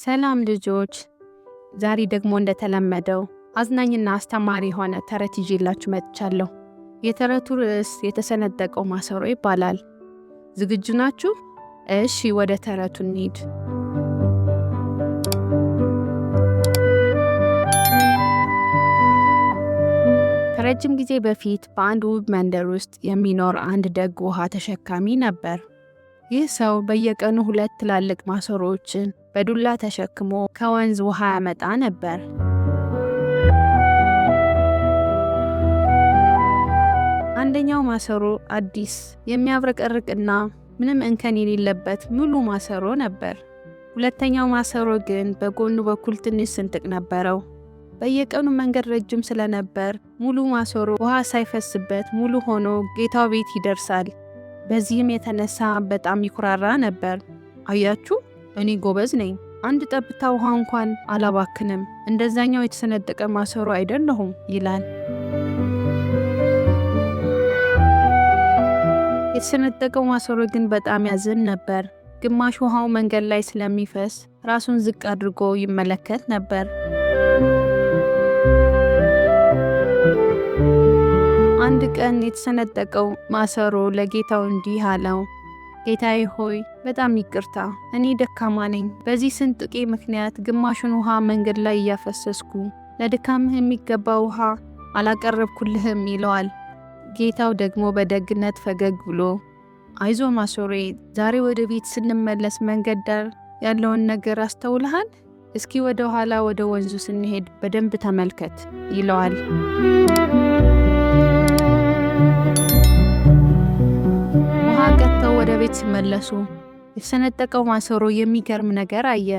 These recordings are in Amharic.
ሰላም ልጆች፣ ዛሬ ደግሞ እንደተለመደው አዝናኝና አስተማሪ የሆነ ተረት ይዤላችሁ መጥቻለሁ። የተረቱ ርዕስ የተሰነጠቀው ማሰሮ ይባላል። ዝግጁ ናችሁ? እሺ፣ ወደ ተረቱ እንሂድ። ከረጅም ጊዜ በፊት በአንድ ውብ መንደር ውስጥ የሚኖር አንድ ደግ ውሃ ተሸካሚ ነበር። ይህ ሰው በየቀኑ 2 ትላልቅ ማሰሮዎችን በዱላ ተሸክሞ ከወንዝ ውሃ ያመጣ ነበር። አንደኛው ማሰሮ አዲስ የሚያብረቀርቅና ምንም እንከን የሌለበት ሙሉ ማሰሮ ነበር። ሁለተኛው ማሰሮ ግን በጎኑ በኩል ትንሽ ስንጥቅ ነበረው። በየቀኑ መንገድ ረጅም ስለነበር ሙሉ ማሰሮ ውሃ ሳይፈስበት ሙሉ ሆኖ ጌታው ቤት ይደርሳል። በዚህም የተነሳ በጣም ይኩራራ ነበር። አያችሁ፣ እኔ ጎበዝ ነኝ፣ አንድ ጠብታ ውሃ እንኳን አላባክንም፣ እንደዛኛው የተሰነጠቀ ማሰሮ አይደለሁም ይላል። የተሰነጠቀው ማሰሮ ግን በጣም ያዝን ነበር። ግማሽ ውሃው መንገድ ላይ ስለሚፈስ ራሱን ዝቅ አድርጎ ይመለከት ነበር። አንድ ቀን የተሰነጠቀው ማሰሮ ለጌታው እንዲህ አለው፣ ጌታዬ ሆይ በጣም ይቅርታ፣ እኔ ደካማ ነኝ። በዚህ ስንጥቄ ምክንያት ግማሹን ውሃ መንገድ ላይ እያፈሰስኩ ለድካምህ የሚገባ ውሃ አላቀረብኩልህም ይለዋል። ጌታው ደግሞ በደግነት ፈገግ ብሎ አይዞ ማሰሮዬ፣ ዛሬ ወደ ቤት ስንመለስ መንገድ ዳር ያለውን ነገር አስተውልሃል? እስኪ ወደ ኋላ ወደ ወንዙ ስንሄድ በደንብ ተመልከት ይለዋል። ውሃ ቀጥተው ወደ ቤት ሲመለሱ የተሰነጠቀው ማሰሮ የሚገርም ነገር አየ።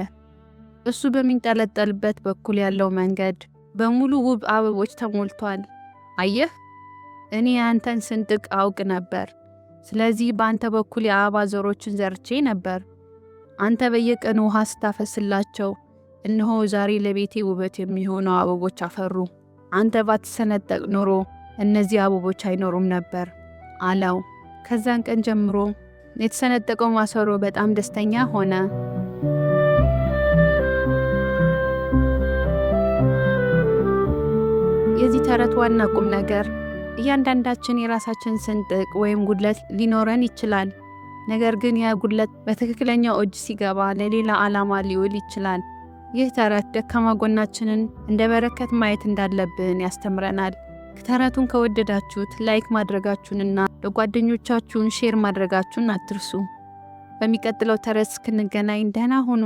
እሱ በሚንጠለጠልበት በኩል ያለው መንገድ በሙሉ ውብ አበቦች ተሞልቷል። አየህ፣ እኔ ያንተን ስንጥቅ አውቅ ነበር። ስለዚህ በአንተ በኩል የአበባ ዘሮችን ዘርቼ ነበር። አንተ በየቀኑ ውሃ ስታፈስላቸው እነሆ ዛሬ ለቤቴ ውበት የሚሆኑ አበቦች አፈሩ። አንተ ባትሰነጠቅ ኖሮ እነዚህ አበቦች አይኖሩም ነበር አለው። ከዛን ቀን ጀምሮ የተሰነጠቀው ማሰሮ በጣም ደስተኛ ሆነ። የዚህ ተረት ዋና ቁም ነገር እያንዳንዳችን የራሳችን ስንጥቅ ወይም ጉድለት ሊኖረን ይችላል። ነገር ግን ያ ጉድለት በትክክለኛው እጅ ሲገባ ለሌላ ዓላማ ሊውል ይችላል። ይህ ተረት ደካማ ጎናችንን እንደ በረከት ማየት እንዳለብን ያስተምረናል። ተረቱን ከወደዳችሁት ላይክ ማድረጋችሁንና ለጓደኞቻችሁን ሼር ማድረጋችሁን አትርሱ። በሚቀጥለው ተረት እስክንገናኝ ደህና ሁኑ።